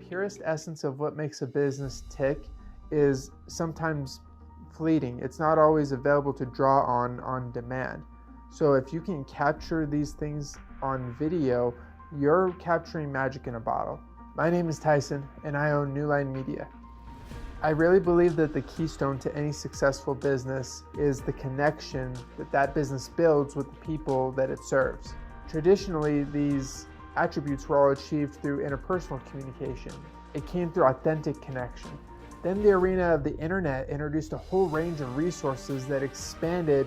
purest essence of what makes a business tick is sometimes fleeting. It's not always available to draw on demand. So if you can capture these things on video, you're capturing magic in a bottle. My name is Tyson, and I own New Line Media. I really believe that the keystone to any successful business is the connection that business builds with the people that it serves. Traditionally, these attributes were all achieved through interpersonal communication. It came through authentic connection. Then the arena of the internet introduced a whole range of resources that expanded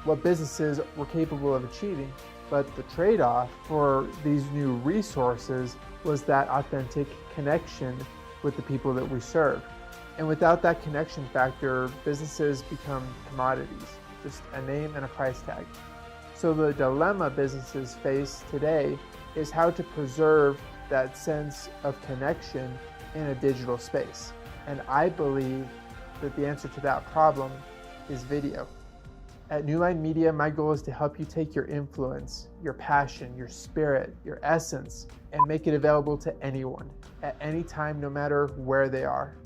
what businesses were capable of achieving. But the trade-off for these new resources was that authentic connection with the people that we serve. And without that connection factor, businesses become commodities, just a name and a price tag. So the dilemma businesses face today is how to preserve that sense of connection in a digital space. And I believe that the answer to that problem is video. At New Line Media, my goal is to help you take your influence, your passion, your spirit, your essence, and make it available to anyone, at any time, no matter where they are.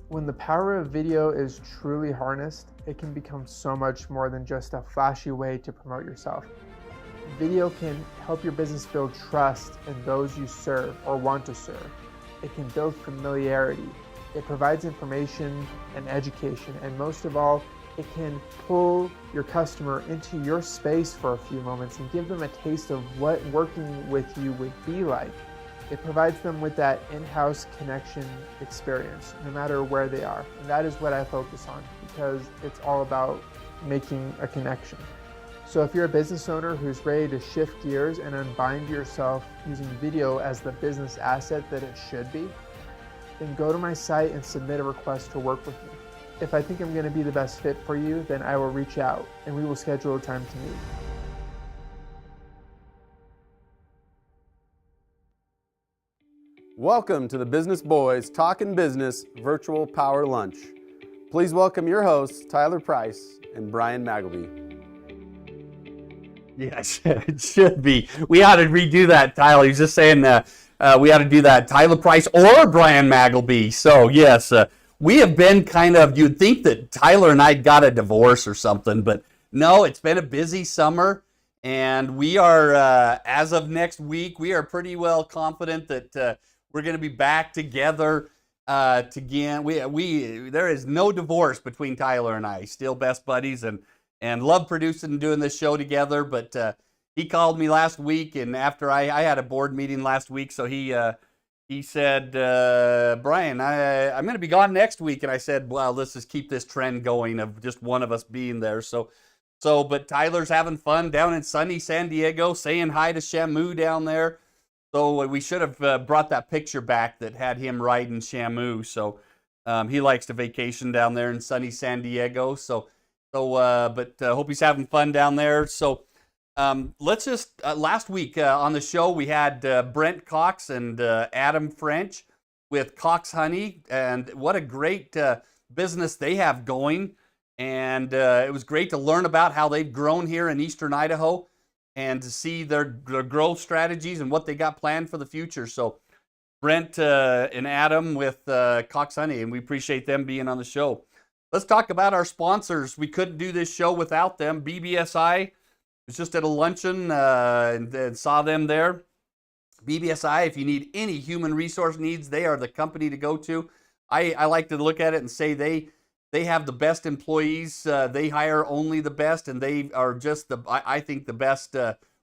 When the power of video is truly harnessed, it can become so much more than just a flashy way to promote yourself. Video can help your business build trust in those you serve or want to serve. It can build familiarity. It provides information and education, and most of all, it can pull your customer into your space for a few moments and give them a taste of what working with you would be like. It provides them with that in-house connection experience, no matter where they are. And that is what I focus on, because it's all about making a connection. So if you're a business owner who's ready to shift gears and unbind yourself using video as the business asset that it should be, then go to my site and submit a request to work with me. If I think I'm going to be the best fit for you, then I will reach out and we will schedule a time to meet. Welcome to the Business Boys Talkin-Business Virtual Power Lunch. Please welcome your hosts, Tyler Price and Brian Magleby. Yes, it should be. We ought to redo that, Tyler. He's just saying we ought to do that, Tyler Price or Brian Magleby. So, yes, we have been kind of, you'd think that Tyler and I got a divorce or something, but no, it's been a busy summer. And we are, as of next week, we are pretty well confident that we're going to be back together again. There is no divorce between Tyler and I. Still best buddies and love producing and doing this show together. But he called me last week, and after I had a board meeting last week, so he said, Brian, I'm going to be gone next week. And I said, well, let's just keep this trend going of just one of us being there. But Tyler's having fun down in sunny San Diego, saying hi to Shamu down there. So we should have brought that picture back that had him riding Shamu. So he likes to vacation down there in sunny San Diego. But hope he's having fun down there. So let's just, last week on the show, we had Brent Cox and Adam French with Cox Honey. And what a great business they have going. And it was great to learn about how they've grown here in Eastern Idaho and to see their growth strategies and what they got planned for the future. So Brent and Adam with Cox Honey, and we appreciate them being on the show. Let's talk about our sponsors. We couldn't do this show without them. BBSI was just at a luncheon and saw them there. BBSI, if you need any human resource needs, they are the company to go to. I like to look at it and say they have the best employees. They hire only the best, and they are just I think the best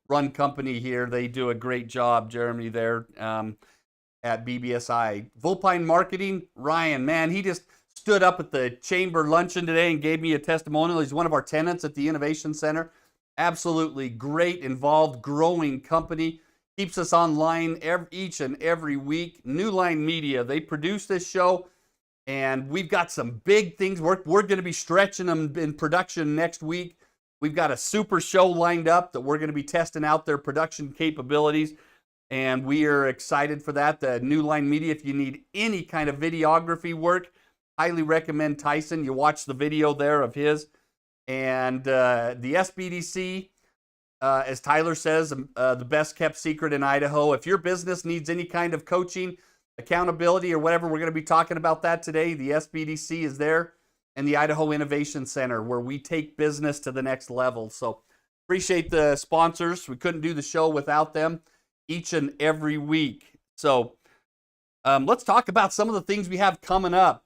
run company here. They do a great job, Jeremy, there at BBSI. Vulpine Marketing, Ryan, man, he just stood up at the chamber luncheon today and gave me a testimonial. He's one of our tenants at the Innovation Center. Absolutely great, involved, growing company. Keeps us online each and every week. New Line Media, they produce this show. And we've got some big things. We're going to be stretching them in production next week. We've got a super show lined up that we're going to be testing out their production capabilities. And we are excited for that. The New Line Media, if you need any kind of videography work, highly recommend Tyson. You watch the video there of his. And the SBDC, as Tyler says, the best kept secret in Idaho. If your business needs any kind of coaching, accountability or whatever. We're going to be talking about that today. The SBDC is there, and the Idaho Innovation Center, where we take business to the next level. So appreciate the sponsors. We couldn't do the show without them each and every week. So let's talk about some of the things we have coming up.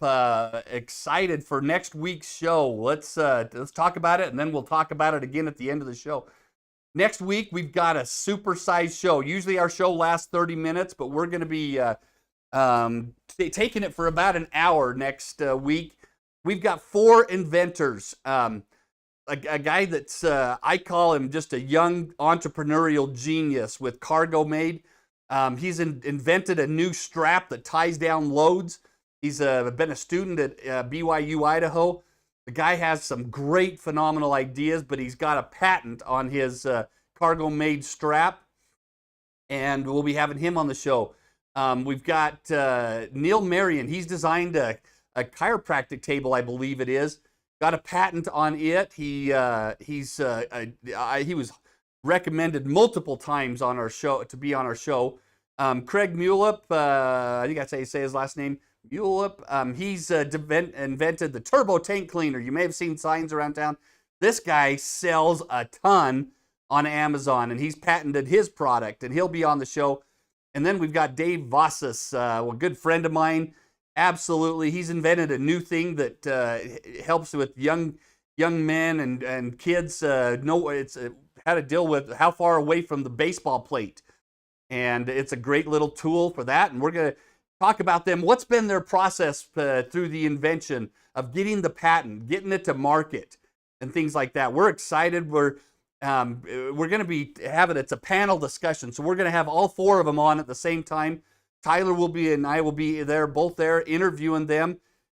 Excited for next week's show. Let's talk about it, and then we'll talk about it again at the end of the show. Next week, we've got a supersized show. Usually our show lasts 30 minutes, but we're going to be taking it for about an hour next week. We've got 4 inventors. A guy that's, I call him just a young entrepreneurial genius with Cargo Made. He's invented a new strap that ties down loads. He's been a student at BYU, Idaho. The guy has some great, phenomenal ideas, but he's got a patent on his Cargo Made strap, and we'll be having him on the show. We've got Neil Marion. He's designed a chiropractic table, I believe it is. Got a patent on it. He was recommended multiple times on our show to be on our show. Craig Mulip, I think that's how you say his last name. Mulip. He's invented the turbo tank cleaner. You may have seen signs around town. This guy sells a ton on Amazon, and he's patented his product, and he'll be on the show. And then we've got Dave Vossas, a good friend of mine. Absolutely, he's invented a new thing that helps with young men and kids know it's how to deal with how far away from the baseball plate, and it's a great little tool for that. And we're going to talk about them. What's been their process through the invention of getting the patent, getting it to market, and things like that. We're excited. We're going to be having it's a panel discussion, so we're going to have all 4 of them on at the same time. Tyler will be and I will be there, both there, interviewing them,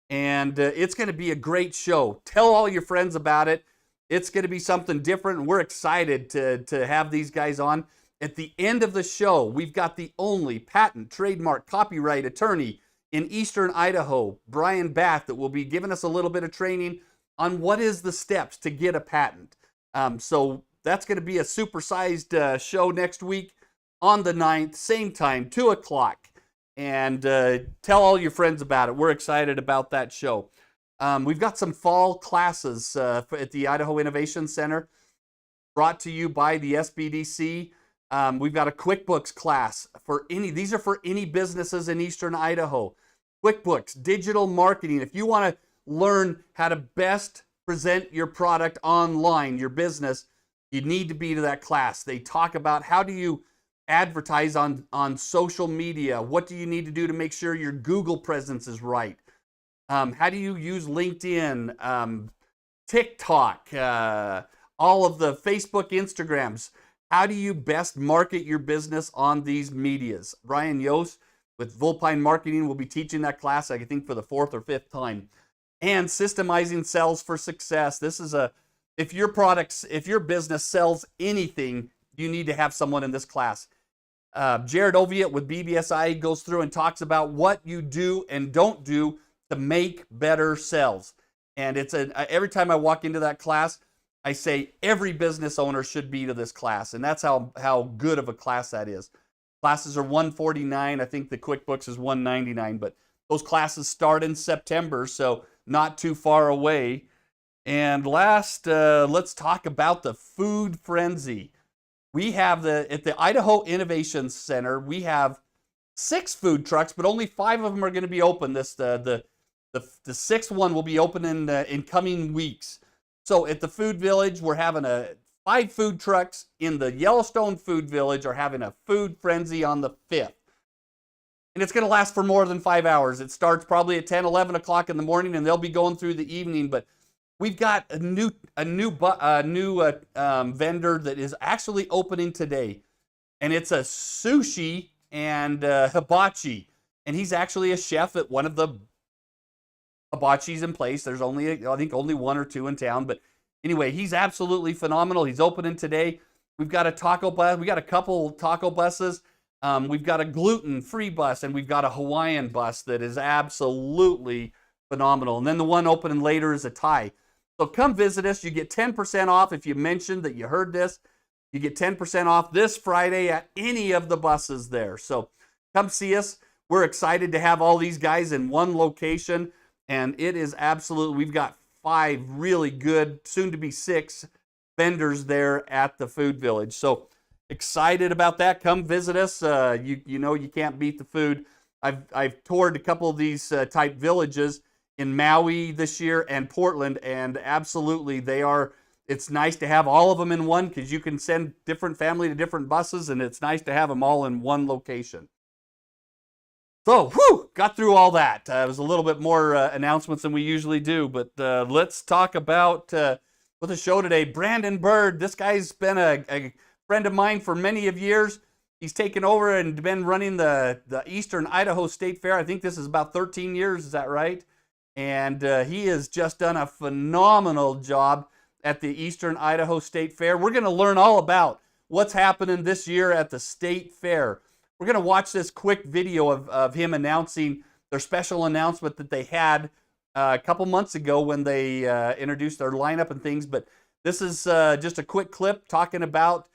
and it's going to be a great show. Tell all your friends about it. It's going to be something different, and we're excited to have these guys on. At the end of the show, we've got the only patent, trademark, copyright attorney in Eastern Idaho, Brian Bath, that will be giving us a little bit of training on what is the steps to get a patent. So that's going to be a supersized show next week on the 9th, same time, 2 o'clock. And tell all your friends about it. We're excited about that show. We've got some fall classes at the Idaho Innovation Center brought to you by the SBDC. We've got a QuickBooks class these are for any businesses in Eastern Idaho. QuickBooks, digital marketing. If you want to learn how to best present your product online, your business, you need to be to that class. They talk about how do you advertise on social media? What do you need to do to make sure your Google presence is right? How do you use LinkedIn, TikTok, all of the Facebook, Instagrams? How do you best market your business on these medias? Ryan Yost with Vulpine Marketing will be teaching that class, I think, for the 4th or 5th time. And systemizing sales for success. This is if your business sells anything, you need to have someone in this class. Jared Oviatt with BBSI goes through and talks about what you do and don't do to make better sales. And it's every time I walk into that class, I say every business owner should be to this class, and that's how good of a class that is. Classes are $149. I think the QuickBooks is $199, but those classes start in September, so not too far away. And last, let's talk about the food frenzy. We have at the Idaho Innovation Center, we have 6 food trucks, but only 5 of them are going to be open. The 6th one will be open in coming weeks. So at the Food Village, we're having 5 food trucks. In the Yellowstone Food Village are having a food frenzy on the 5th. And it's going to last for more than 5 hours. It starts probably at 10, 11 o'clock in the morning, and they'll be going through the evening. But we've got a new vendor that is actually opening today. And it's a sushi and hibachi. And he's actually a chef at one of the hibachis in place. There's only 1 or 2 in town, but anyway, he's absolutely phenomenal. He's opening today. We've got a taco bus. We got a couple taco buses. We've got a gluten-free bus, and we've got a Hawaiian bus that is absolutely phenomenal. And then the one opening later is a Thai. So come visit us. You get 10% off if you mentioned that you heard this. You get 10% off this Friday at any of the buses there. So come see us. we're excited to have all these guys in one location, and it is absolutely, we've got 5 really good, soon to be 6 vendors there at the Food Village. So excited about that. Come visit us. You know you can't beat the food. I've toured a couple of these type villages in Maui this year and Portland, and absolutely it's nice to have all of them in one, because you can send different family to different buses, and it's nice to have them all in one location. So, got through all that. It was a little bit more announcements than we usually do, but let's talk about with the show today. Brandon Bird, this guy's been a friend of mine for many of years. He's taken over and been running the Eastern Idaho State Fair. I think this is about 13 years, is that right? And he has just done a phenomenal job at the Eastern Idaho State Fair. We're going to learn all about what's happening this year at the State Fair. We're going to watch this quick video of him announcing their special announcement that they had a couple months ago when they introduced their lineup and things. But this is just a quick clip talking about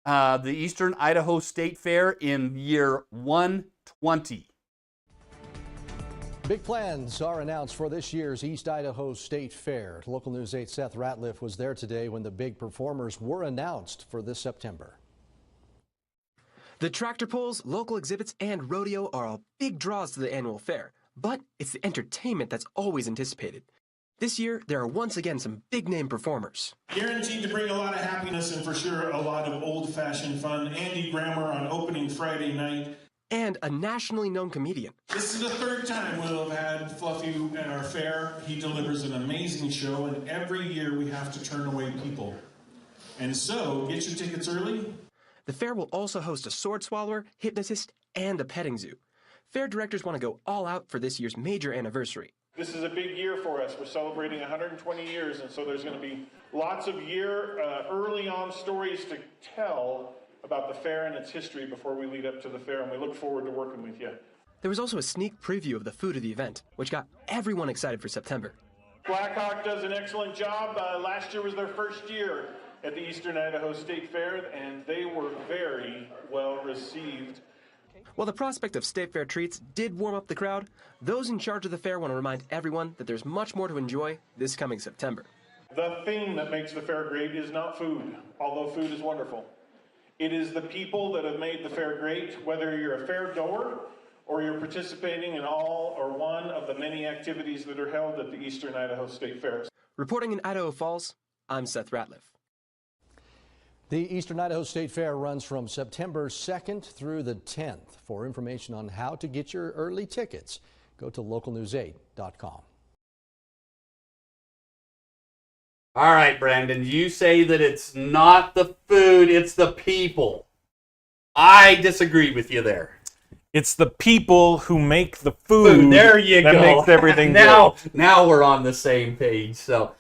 the Eastern Idaho State Fair in year 120. Big plans are announced for this year's East Idaho State Fair. Local News 8's Seth Ratliff was there today when the big performers were announced for this September. The tractor pulls, local exhibits, and rodeo are all big draws to the annual fair, but it's the entertainment that's always anticipated. This year, there are once again some big-name performers. Guaranteed to bring a lot of happiness and for sure a lot of old-fashioned fun. Andy Grammer on opening Friday night. And a nationally known comedian. This is the 3rd time we'll have had Fluffy at our fair. He delivers an amazing show, and every year we have to turn away people. And so, get your tickets early. The fair will also host a sword swallower, hypnotist, and a petting zoo. Fair directors want to go all out for this year's major anniversary. This is a big year for us. We're celebrating 120 years, and so there's going to be lots of early on stories to tell about the fair and its history before we lead up to the fair, and we look forward to working with you. There was also a sneak preview of the food of the event, which got everyone excited for September. Blackhawk does an excellent job. Last year was their first year at the Eastern Idaho State Fair, and they were very well received. While the prospect of State Fair treats did warm up the crowd, those in charge of the fair want to remind everyone that there's much more to enjoy this coming September. The thing that makes the fair great is not food, although food is wonderful. It is the people that have made the fair great, whether you're a fair goer or you're participating in all or one of the many activities that are held at the Eastern Idaho State Fair. Reporting in Idaho Falls, I'm Seth Ratliff. The Eastern Idaho State Fair runs from September 2nd through the 10th. For information on how to get your early tickets, go to localnews8.com. All right, Brandon, you say that it's not the food, it's the people. I disagree with you there. It's the people who make the food. There you that go. Makes everything now, good. Now we're on the same page. So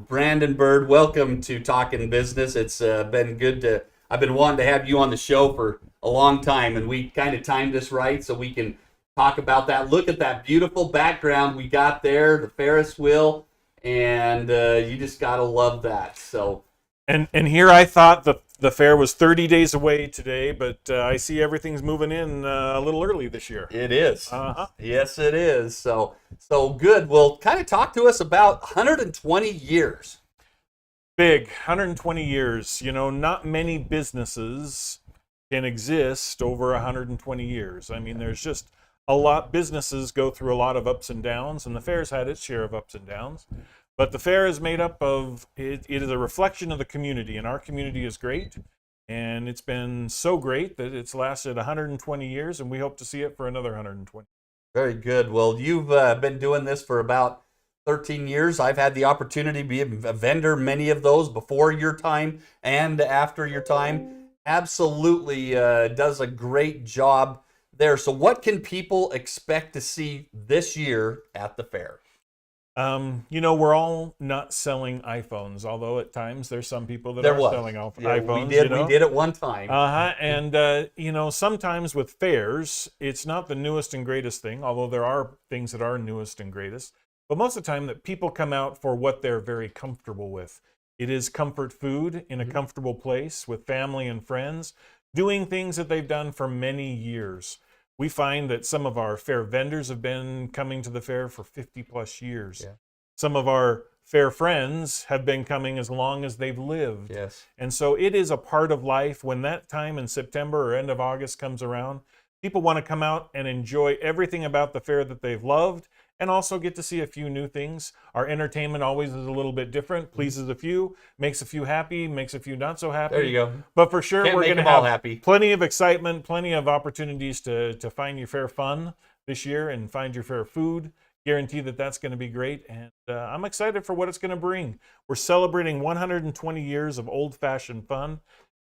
Brandon Bird, welcome to Talkin-Business. It's been good to. I've been wanting to have you on the show for a long time, and we kind of timed this right so we can talk about that. Look at that beautiful background we got there, the Ferris wheel, and you just gotta love that. So. And here I thought the fair was 30 days away today, but I see everything's moving in a little early this year. It is. Uh-huh. Yes, it is. So good. Well, kind of talk to us about 120 years. Big, 120 years. You know, not many businesses can exist over 120 years. I mean, there's just a lot. Businesses go through a lot of ups and downs, and the fair's had its share of ups and downs. But the fair is made up of, it is a reflection of the community, and our community is great. And it's been so great that it's lasted 120 years, and we hope to see it for another 120. Very good. Well, you've been doing this for about 13 years. I've had the opportunity to be a vendor, many of those before your time and after your time. Absolutely does a great job there. So what can people expect to see this year at the fair? You know, we're all not selling iPhones, although at times there's some people that are selling iPhones. We did at one time. And you know, sometimes with fairs, it's not the newest and greatest thing, although there are things that are newest and greatest. But most of the time that people come out for what they're very comfortable with. It is comfort food in a comfortable place with family and friends, doing things that they've done for many years. We find that some of our fair vendors have been coming to the fair for 50 plus years. Yeah. Some of our fair friends have been coming as long as they've lived. Yes. And so it is a part of life. When that time in September or end of August comes around, people want to come out and enjoy everything about the fair that they've loved, and also get to see a few new things. Our entertainment always is a little bit different, pleases a few, makes a few happy, makes a few not so happy. There you go. But for sure, Can't we're make going to them all have happy. plenty of excitement, plenty of opportunities to find your fair fun this year and find your fair food. Guarantee that that's going to be great. And I'm excited for what it's going to bring. We're celebrating 120 years of old-fashioned fun.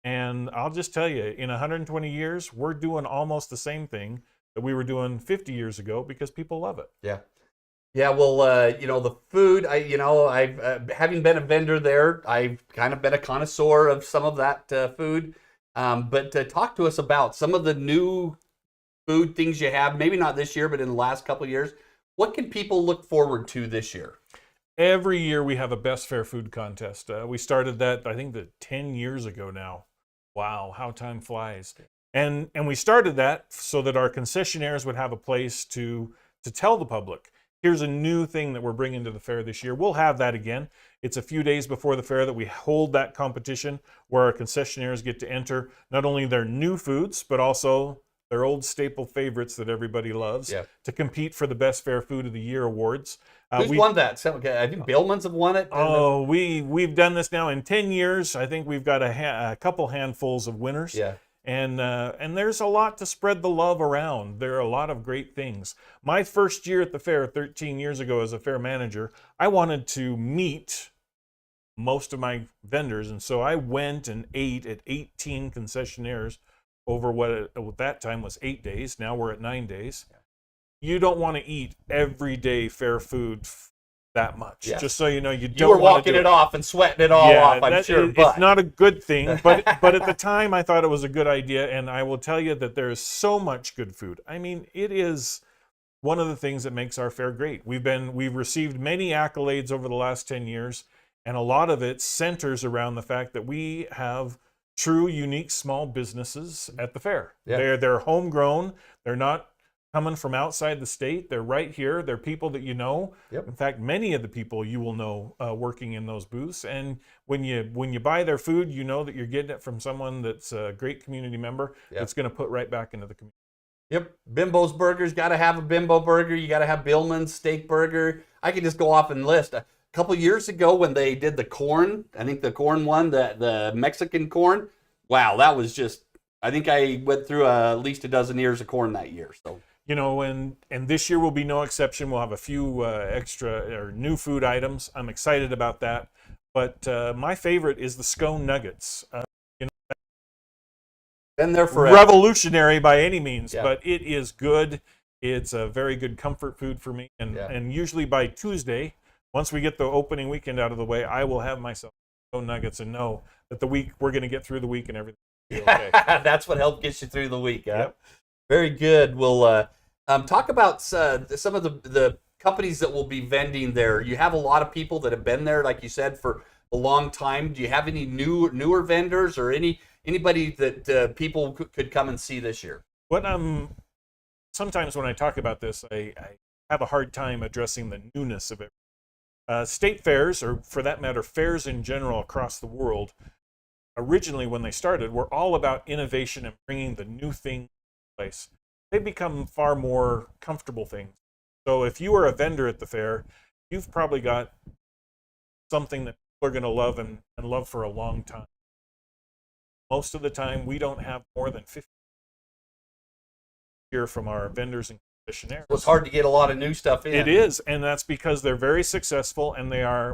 And I'll just tell you, in 120 years, we're doing almost the same thing that we were doing 50 years ago because people love it. Yeah. Yeah, well, the food, I've having been a vendor there, I've kind of been a connoisseur of some of that food. But talk to us about some of the new food things you have, maybe not this year, but in the last couple of years. What can people look forward to this year? Every year we have a Best Fair Food Contest. We started that, I think, 10 years ago now. Wow, how time flies. And we started that so that our concessionaires would have a place to tell the public, here's a new thing that we're bringing to the fair this year. We'll have that again. It's a few days before the fair that we hold that competition where our concessionaires get to enter not only their new foods, but also their old staple favorites that everybody loves to compete for the Best Fair Food of the Year awards. Who's won that? So, I think Billman's have won it. Oh, we've done this now in 10 years. I think we've got a couple handfuls of winners. Yeah. And there's a lot to spread the love around. There are a lot of great things. My first year at the fair 13 years ago as a fair manager, I wanted to meet most of my vendors. And so I went and ate at 18 concessionaires over what at that time was 8 days. Now we're at 9 days. You don't want to eat everyday fair food that much. Yes. Just so you know, you don't. You were walking it off and sweating it all off, I'm sure. It's not a good thing, but at the time I thought it was a good idea, and I will tell you that there is so much good food. I mean, it is one of the things that makes our fair great. We've received many accolades over the last 10 years, and a lot of it centers around the fact that we have true, unique small businesses at the fair. Yeah. They're homegrown. They're not coming from outside the state. They're right here. They're people that you know. Yep. In fact, many of the people you will know working in those booths. And when you buy their food, you know that you're getting it from someone that's a great community member that's going to put right back into the community. Yep. Bimbo's Burgers, got to have a Bimbo Burger. You got to have Billman's Steak Burger. I could just go off and list. A couple years ago when they did the corn, I think the corn one, the Mexican corn, wow, that was just, I think I went through at least a dozen ears of corn that year. So. You know, and this year will be no exception. We'll have a few extra or new food items. I'm excited about that. But my favorite is the scone nuggets. Been there forever. Revolutionary by any means, Yeah. but it is good. It's a very good comfort food for me. And usually by Tuesday, once we get the opening weekend out of the way, I will have myself scone nuggets and know that we're going to get through the week and everything will be okay. That's what helped get you through the week. Huh? Yep. Very good. We'll talk about some of the companies that will be vending there. You have a lot of people that have been there, like you said, for a long time. Do you have any newer vendors or anybody that people could come and see this year? Sometimes when I talk about this, I have a hard time addressing the newness of it. State fairs, or for that matter, fairs in general across the world, originally when they started, were all about innovation and bringing the new thing place. They become far more comfortable things. So if you are a vendor at the fair, you've probably got something that people are going to love and love for a long time. Most of the time, we don't have more than 50 here from our vendors and concessionaires. Well, it's hard to get a lot of new stuff in. It is, and that's because they're very successful, and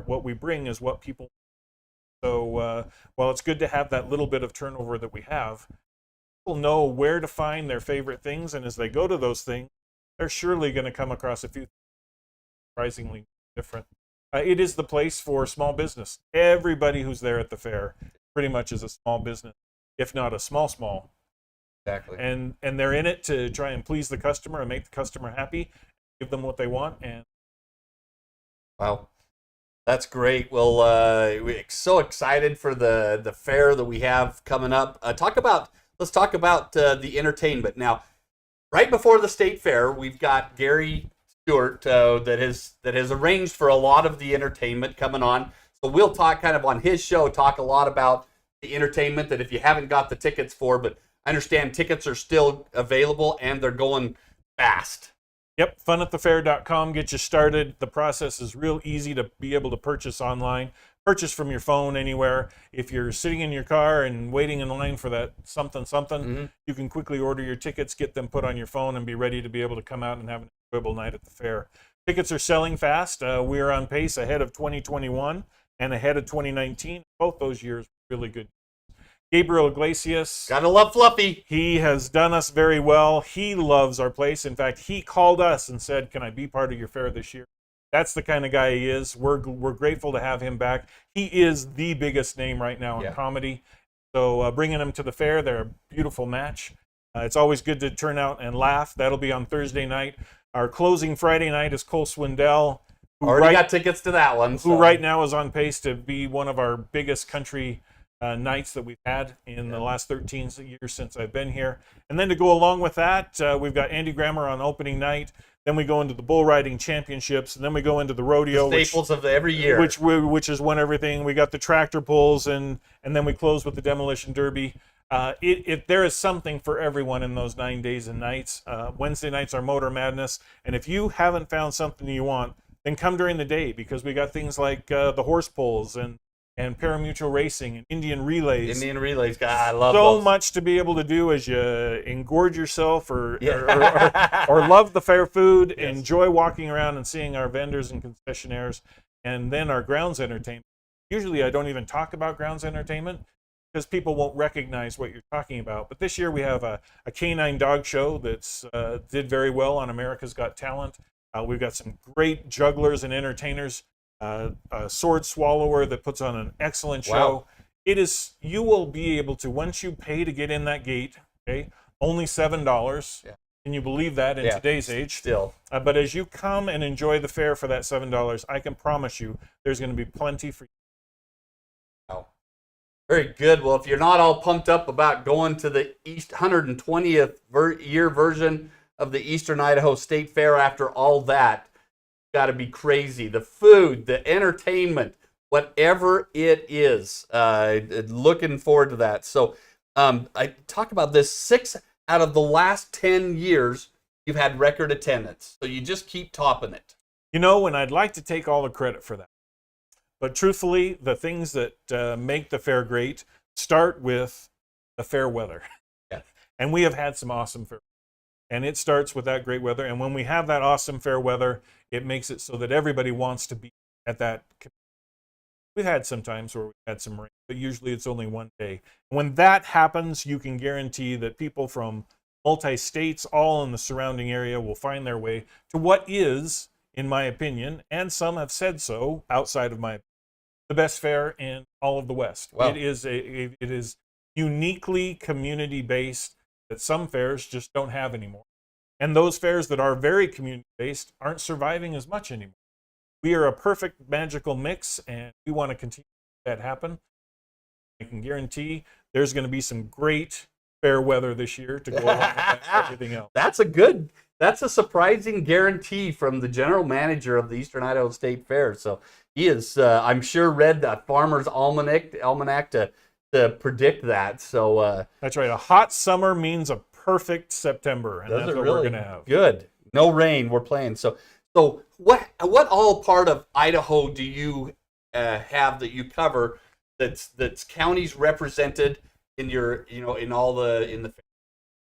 what we bring is what people. So while it's good to have that little bit of turnover that we have, people know where to find their favorite things, and as they go to those things, they're surely going to come across a few surprisingly different. It is the place for small business. Everybody who's there at the fair pretty much is a small business, if not a small. Exactly. And they're in it to try and please the customer and make the customer happy, give them what they want. And wow. That's great. Well, we're so excited for the fair that we have coming up. Let's talk about the entertainment. Now, right before the state fair, we've got Gary Stewart that has arranged for a lot of the entertainment coming on. So we'll talk kind of on his show, talk a lot about the entertainment that if you haven't got the tickets for, but I understand tickets are still available and they're going fast. Yep, funatthefair.com gets you started. The process is real easy to be able to purchase online. Purchase from your phone anywhere. If you're sitting in your car and waiting in line for that something, you can quickly order your tickets, get them put on your phone, and be ready to be able to come out and have an enjoyable night at the fair. Tickets are selling fast. We are on pace ahead of 2021 and ahead of 2019. Both those years were really good. Gabriel Iglesias. Gotta love Fluffy. He has done us very well. He loves our place. In fact, he called us and said, "Can I be part of your fair this year?" That's the kind of guy he is. We're grateful to have him back. He is the biggest name right now in comedy. So bringing him to the fair, they're a beautiful match. It's always good to turn out and laugh. That'll be on Thursday night. Our closing Friday night is Cole Swindell. Already got tickets to that one. Who right now is on pace to be one of our biggest country nights that we've had in the last 13 years since I've been here. And then to go along with that, we've got Andy Grammer on opening night. Then we go into the bull riding championships, and then we go into the rodeo, the staples of every year, which is won everything. We got the tractor pulls, and then we close with the demolition derby. If there is something for everyone in those 9 days and nights. Wednesday nights are Motor Madness, and if you haven't found something you want, then come during the day, because we got things like the horse pulls and parimutuel racing and Indian relays. God, I love so those. much to be able to do as you engorge yourself or love the fair food, enjoy walking around and seeing our vendors and concessionaires, and then our grounds entertainment. Usually I don't even talk about grounds entertainment because people won't recognize what you're talking about. But this year we have a canine dog show that's did very well on America's Got Talent. We've got some great jugglers and entertainers. A sword swallower that puts on an excellent show. Wow. It is, you will be able to, once you pay to get in that gate, okay, only $7. Can you believe that in today's age? Still. But as you come and enjoy the fair for that $7, I can promise you there's going to be plenty for you. Wow. Very good. Well, if you're not all pumped up about going to the 120th year version of the Eastern Idaho State Fair after all that, got to be crazy. The food, the entertainment, whatever it is. Looking forward to that. So I talk about this. 6 out of the last 10 years, you've had record attendance. So you just keep topping it. You know, and I'd like to take all the credit for that. But truthfully, the things that make the fair great start with the fair weather. And we have had some awesome fair. And it starts with that great weather. And when we have that awesome fair weather, it makes it so that everybody wants to be at that. We've had some times where we've had some rain, but usually it's only one day. When that happens, you can guarantee that people from multi-states, all in the surrounding area, will find their way to what is, in my opinion, and some have said so outside of my opinion, the best fair in all of the West. Wow. It is uniquely community-based that some fairs just don't have anymore. And those fairs that are very community-based aren't surviving as much anymore. We are a perfect magical mix, and we want to continue that happen. I can guarantee there's going to be some great fair weather this year to go along with everything else. That's a surprising guarantee from the general manager of the Eastern Idaho State Fair. So he is, I'm sure, read the Farmer's Almanac to predict that. So that's right. A hot summer means a perfect September, and that's what we're going to have. Good. No rain. We're playing. So what all part of Idaho do you have that you cover that's counties represented in your in the fair?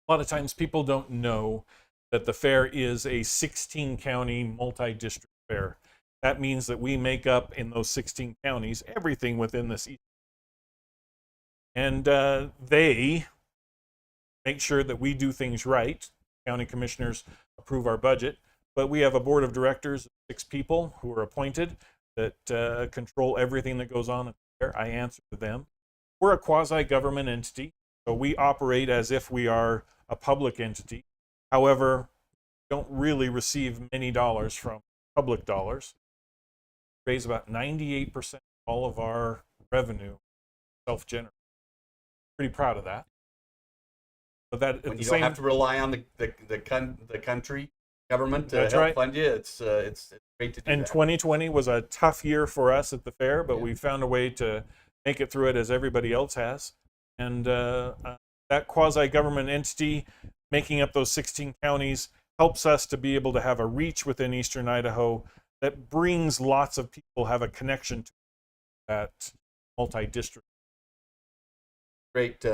A lot of times people don't know that the fair is a 16 county multi-district fair. That means that we make up in those 16 counties everything within this. And they make sure that we do things right. County commissioners approve our budget, but we have a board of directors, 6 people who are appointed that control everything that goes on there. I answer to them. We're a quasi-government entity, so we operate as if we are a public entity. However, we don't really receive many dollars from public dollars. We raise about 98% of all of our revenue self-generated. Pretty proud of that. But that at When the you don't same have to rely on the country government to That's help right. fund you, it's great to do and that. 2020 was a tough year for us at the fair, but we found a way to make it through it as everybody else has. And that quasi-government entity making up those 16 counties helps us to be able to have a reach within eastern Idaho that brings lots of people have a connection to that multi-district. Great.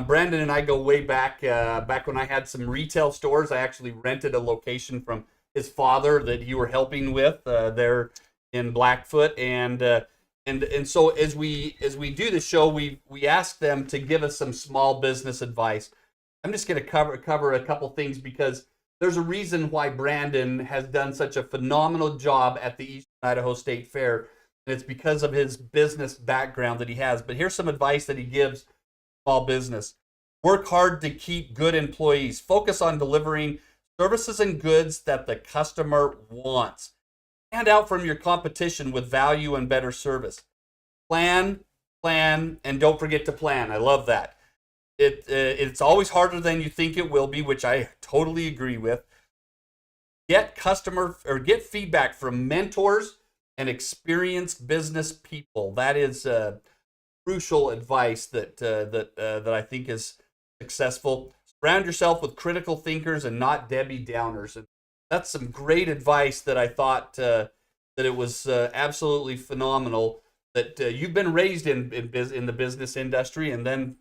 Brandon and I go way back. Back when I had some retail stores, I actually rented a location from his father that you were helping with there in Blackfoot, and so as we do the show, we ask them to give us some small business advice. I'm just going to cover a couple things because there's a reason why Brandon has done such a phenomenal job at the Eastern Idaho State Fair, and it's because of his business background that he has. But here's some advice that he gives small business. Work hard to keep good employees. Focus on delivering services and goods that the customer wants. Stand out from your competition with value and better service. Plan, and don't forget to plan. I love that. It's always harder than you think it will be, which I totally agree with. Get feedback from mentors and experienced business people. That is crucial advice that I think is successful. Surround yourself with critical thinkers and not Debbie Downers. And that's some great advice that I thought that it was absolutely phenomenal. That you've been raised in the business industry and then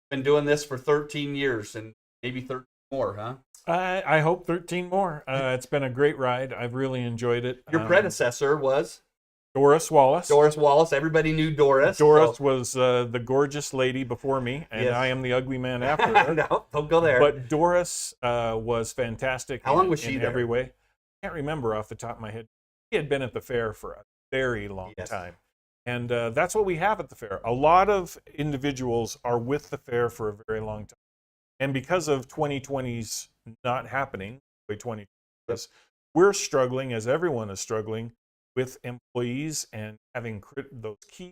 been doing this for 13 years and maybe 13 more, huh? I hope 13 more. It's been a great ride. I've really enjoyed it. Your predecessor was? Doris Wallace. Doris Wallace. Everybody knew Doris. Doris was the gorgeous lady before me, and Yes. I am the ugly man after her. No, don't go there. But Doris was fantastic. How long was she in there? every way? I can't remember off the top of my head. She had been at the fair for a very long Yes. time. And that's what we have at the fair. A lot of individuals are with the fair for a very long time. And because of 2020's not happening, 2020, we're struggling, as everyone is struggling, with employees and having those key.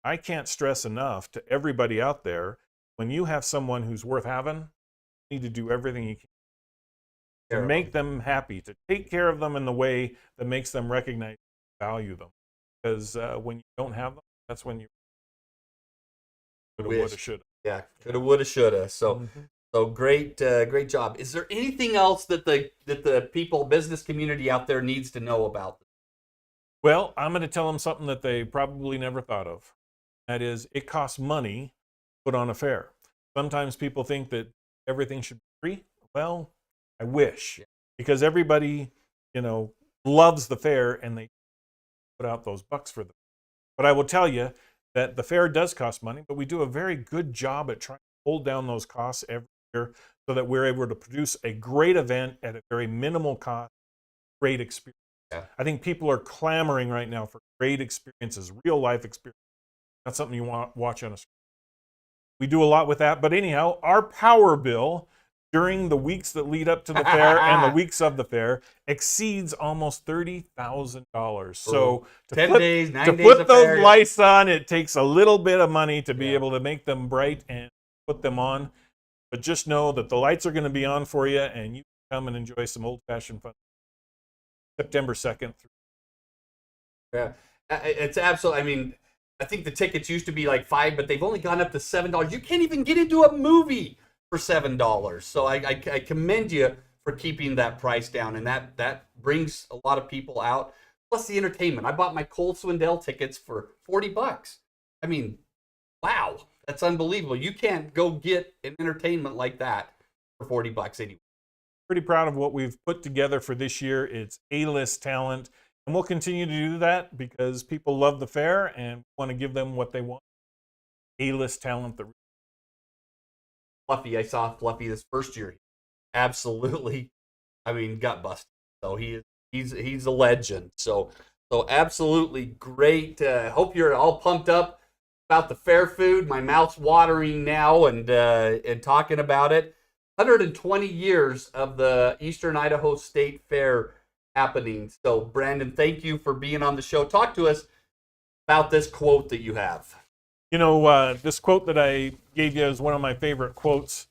I can't stress enough to everybody out there, when you have someone who's worth having, you need to do everything you can to make them happy, to take care of them in the way that makes them recognize and value them. Because when you don't have them, that's when you coulda, woulda, shoulda. Yeah, coulda, woulda, shoulda. So, so great job. Is there anything else that the people, business community out there needs to know about? Well, I'm going to tell them something that they probably never thought of. That is, it costs money to put on a fair. Sometimes people think that everything should be free. Well, I wish, because everybody, loves the fair and they put out those bucks for them. But I will tell you that the fair does cost money, but we do a very good job at trying to hold down those costs every year so that we're able to produce a great event at a very minimal cost, great experience. Yeah. I think people are clamoring right now for great experiences, real life experiences. Not something you want to watch on a screen. We do a lot with that. But anyhow, our power bill during the weeks that lead up to the fair and the weeks of the fair exceeds almost $30,000. So to 10 put, days, 9 to days put of those fair, lights on, it takes a little bit of money to be able to make them bright and put them on. But just know that the lights are going to be on for you, and you can come and enjoy some old-fashioned fun. September 2nd. Yeah, it's absolutely. I think the tickets used to be like $5, but they've only gone up to $7. You can't even get into a movie for $7. So I commend you for keeping that price down, and that brings a lot of people out. Plus the entertainment. I bought my Cole Swindell tickets for $40. Wow, that's unbelievable. You can't go get an entertainment like that for $40 anyway. Pretty proud of what we've put together for this year. It's A-list talent, and we'll continue to do that because people love the fair and want to give them what they want. A-list talent. Fluffy, I saw Fluffy this first year. Absolutely, gut busted. So he's a legend. So absolutely great. Hope you're all pumped up about the fair food. My mouth's watering now and talking about it. 120 years of the Eastern Idaho State Fair happening. So Brandon, thank you for being on the show. Talk to us about this quote that you have. You know, this quote that I gave you is one of my favorite quotes.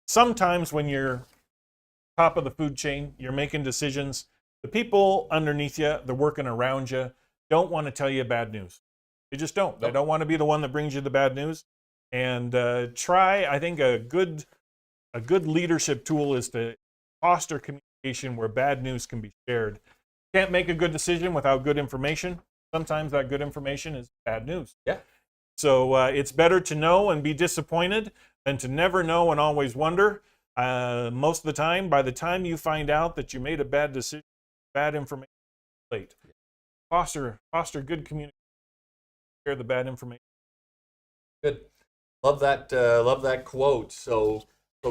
Sometimes when you're top of the food chain, you're making decisions, the people underneath you, they're working around you, don't want to tell you bad news. They just don't. They don't want to be the one that brings you the bad news. And I think a good leadership tool is to foster communication where bad news can be shared. Can't make a good decision without good information. Sometimes that good information is bad news. Yeah. So it's better to know and be disappointed than to never know and always wonder. Most of the time, by the time you find out that you made a bad decision, bad information, late. Foster good communication. Share the bad information. Good. Love that quote. So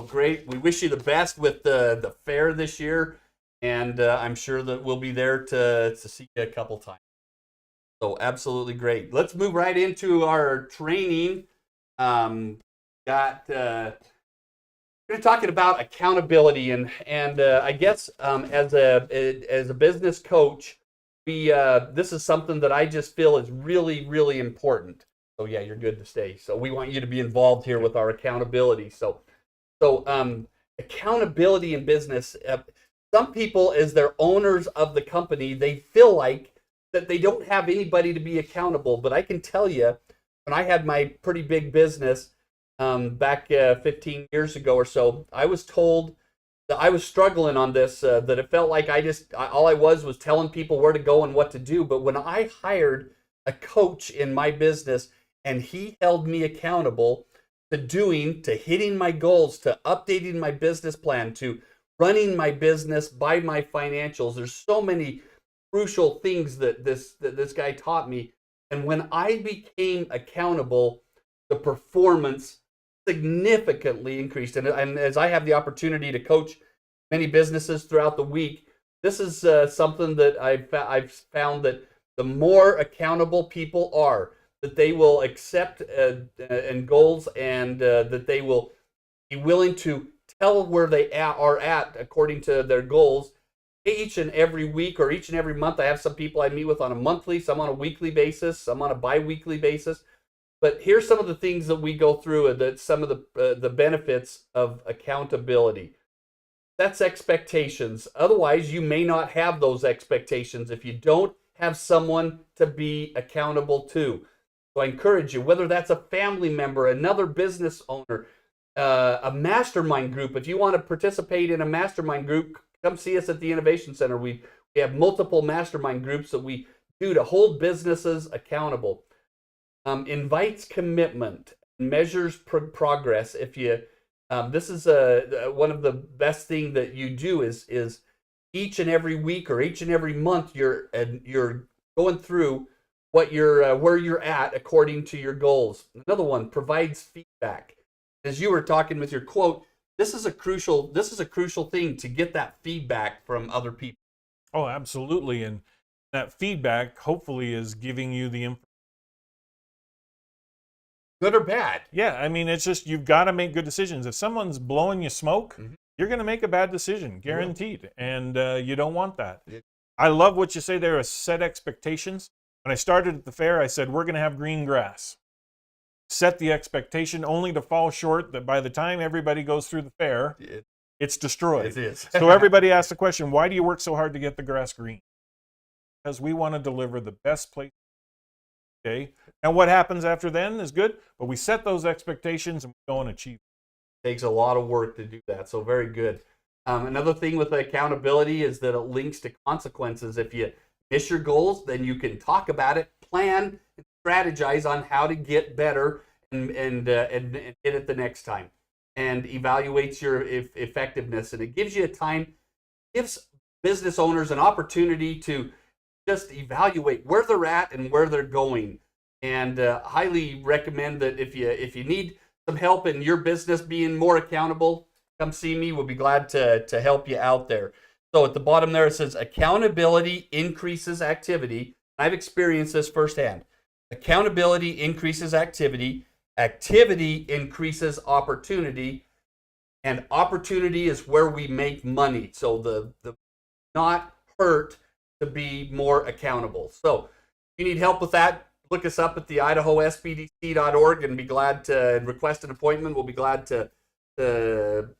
great. We wish you the best with the fair this year, and I'm sure that we'll be there to see you a couple times. So absolutely great. Let's move right into our training. We're talking about accountability, and I guess as a business coach, this is something that I just feel is really, really important. So yeah, you're good to stay. So we want you to be involved here with our accountability. So accountability in business. Some people, as they're owners of the company, they feel like that they don't have anybody to be accountable. But I can tell you, when I had my pretty big business back 15 years ago or so, I was told that I was struggling on this, that it felt like all I was telling people where to go and what to do. But when I hired a coach in my business and he held me accountable to hitting my goals, to updating my business plan, to running my business by my financials, there's so many crucial things that this guy taught me. And when I became accountable, the performance significantly increased. And as I have the opportunity to coach many businesses throughout the week, this is something that I've found that the more accountable people are, that they will accept and goals, and that they will be willing to tell where they are at according to their goals. Each and every week or each and every month, I have some people I meet with on a monthly, some on a weekly basis, some on a bi-weekly basis. But here's some of the things that we go through, and some of the benefits of accountability. That's expectations. Otherwise, you may not have those expectations if you don't have someone to be accountable to. So I encourage you, whether that's a family member, another business owner, a mastermind group. If you want to participate in a mastermind group, come see us at the Innovation Center. We have multiple mastermind groups that we do to hold businesses accountable. Invites commitment, measures progress. If you, this is one of the best thing that you do is each and every week or each and every month you're going through what where you're at according to your goals. Another one, provides feedback. As you were talking with your quote, this is a crucial thing, to get that feedback from other people. Oh, absolutely. And that feedback hopefully is giving you the information. Good or bad? Yeah, I mean, it's just, you've got to make good decisions. If someone's blowing you smoke, you're going to make a bad decision, guaranteed. And you don't want that. I love what you say there, is set expectations. When I started at the fair, I said, we're going to have green grass. Set the expectation, only to fall short that by the time everybody goes through the fair, it's destroyed. It is. So everybody asks the question, why do you work so hard to get the grass green? Because we want to deliver the best place. Okay. And what happens after then is good, but we set those expectations and we go and achieve. It takes a lot of work to do that, so very good. Another thing with accountability is that it links to consequences. If you miss your goals, then you can talk about it, plan, and strategize on how to get better and hit it the next time, and evaluates your effectiveness. And it gives you gives business owners an opportunity to just evaluate where they're at and where they're going. And highly recommend that if you need some help in your business being more accountable, come see me. We'll be glad to help you out there. So at the bottom there, it says accountability increases activity. I've experienced this firsthand. Accountability increases activity. Activity increases opportunity. And opportunity is where we make money. So the not hurt to be more accountable. So if you need help with that, look us up at the IdahoSBDC.org and be glad to request an appointment. We'll be glad to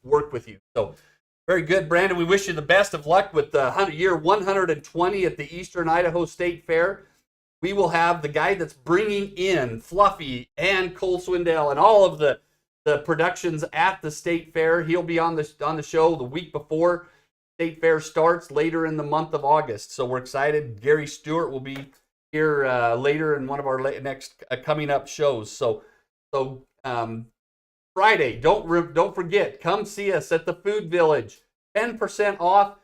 work with you. So very good, Brandon. We wish you the best of luck with the year 120 at the Eastern Idaho State Fair. We will have the guy that's bringing in Fluffy and Cole Swindell and all of the productions at the State Fair. He'll be on the show the week before State Fair starts later in the month of August. So we're excited. Gary Stewart will be here later in one of our next coming up shows. So Friday, don't forget, come see us at the Food Village. 10% off.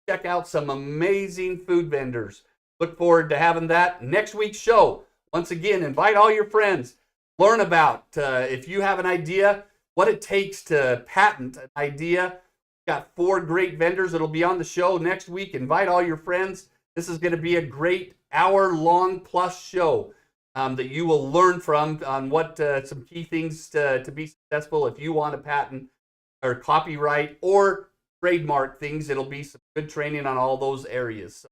Check out some amazing food vendors. Look forward to having that. Next week's show, once again, invite all your friends. Learn about, if you have an idea, what it takes to patent an idea. We've got 4 great vendors that'll be on the show next week. Invite all your friends. This is going to be a great hour-long plus show that you will learn from on what some key things to be successful if you want to patent or copyright or trademark things. It'll be some good training on all those areas.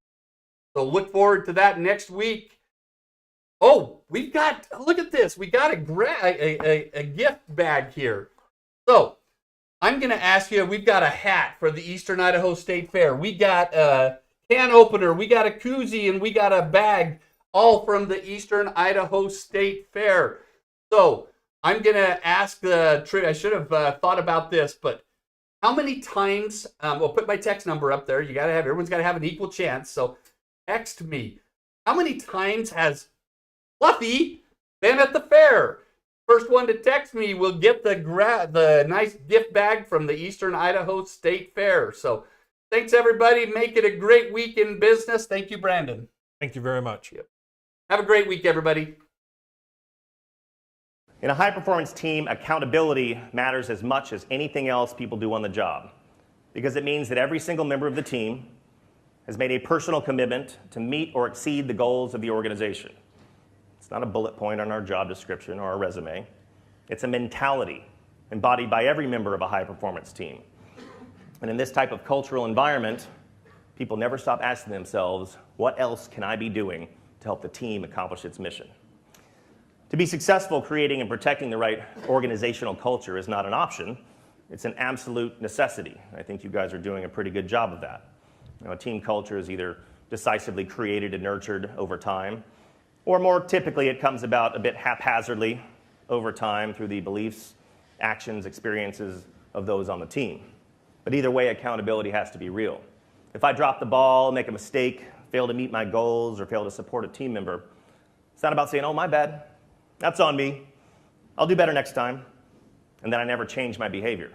So look forward to that next week. Oh, look at this. We got a gift bag here. So I'm going to ask you, we've got a hat for the Eastern Idaho State Fair. We got a can opener, we got a koozie, and we got a bag, all from the Eastern Idaho State Fair. So I'm going to ask I should have thought about this, but how many times, we'll put my text number up there. Everyone's got to have an equal chance. So text me. How many times has Fluffy been at the fair? First one to text me will get the nice gift bag from the Eastern Idaho State Fair. So thanks, everybody. Make it a great week in business. Thank you, Brandon. Thank you very much. Yep. Have a great week, everybody. In a high-performance team, accountability matters as much as anything else people do on the job, because it means that every single member of the team has made a personal commitment to meet or exceed the goals of the organization. It's not a bullet point on our job description or our resume. It's a mentality embodied by every member of a high-performance team. And in this type of cultural environment, people never stop asking themselves, what else can I be doing to help the team accomplish its mission? To be successful, creating and protecting the right organizational culture is not an option. It's an absolute necessity. I think you guys are doing a pretty good job of that. A team culture is either decisively created and nurtured over time, or more typically it comes about a bit haphazardly over time through the beliefs, actions, experiences of those on the team. But either way, accountability has to be real. If I drop the ball, make a mistake, fail to meet my goals, or fail to support a team member, it's not about saying, oh, my bad, that's on me, I'll do better next time, and then I never change my behavior.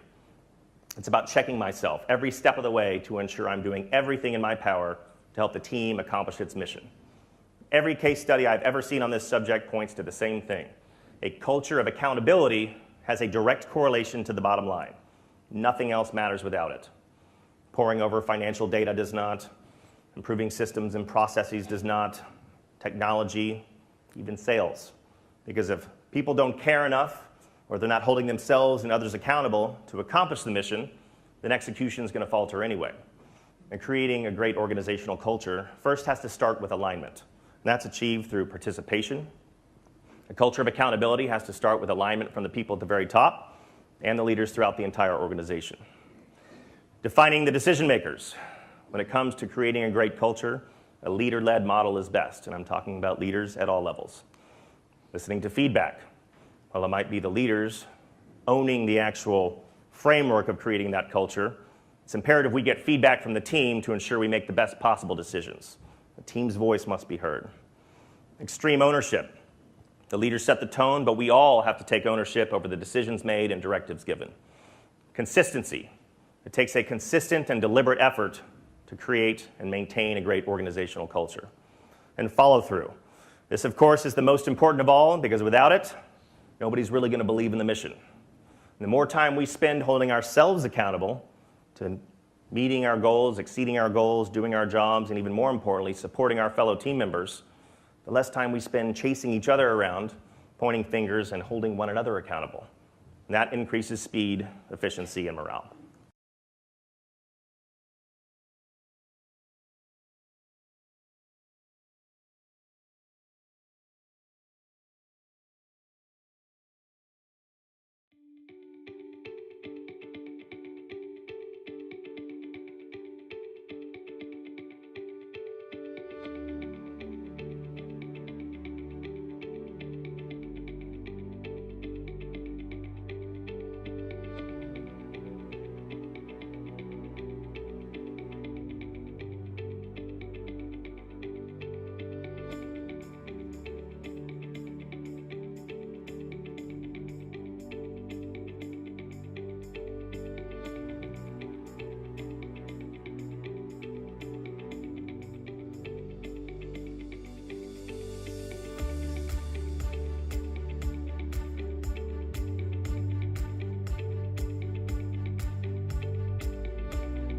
It's about checking myself every step of the way to ensure I'm doing everything in my power to help the team accomplish its mission. Every case study I've ever seen on this subject points to the same thing. A culture of accountability has a direct correlation to the bottom line. Nothing else matters without it. Poring over financial data does not. Improving systems and processes does not. Technology, even sales. Because if people don't care enough, or they're not holding themselves and others accountable to accomplish the mission, then execution is going to falter anyway. And creating a great organizational culture first has to start with alignment. And that's achieved through participation. A culture of accountability has to start with alignment from the people at the very top and the leaders throughout the entire organization. Defining the decision makers. When it comes to creating a great culture, a leader-led model is best, and I'm talking about leaders at all levels. Listening to feedback. Well, it might be the leaders owning the actual framework of creating that culture. It's imperative we get feedback from the team to ensure we make the best possible decisions. The team's voice must be heard. Extreme ownership. The leaders set the tone, but we all have to take ownership over the decisions made and directives given. Consistency. It takes a consistent and deliberate effort to create and maintain a great organizational culture. And follow through. This, of course, is the most important of all, because without it, nobody's really going to believe in the mission. And the more time we spend holding ourselves accountable to meeting our goals, exceeding our goals, doing our jobs, and even more importantly, supporting our fellow team members, the less time we spend chasing each other around, pointing fingers, and holding one another accountable. And that increases speed, efficiency, and morale.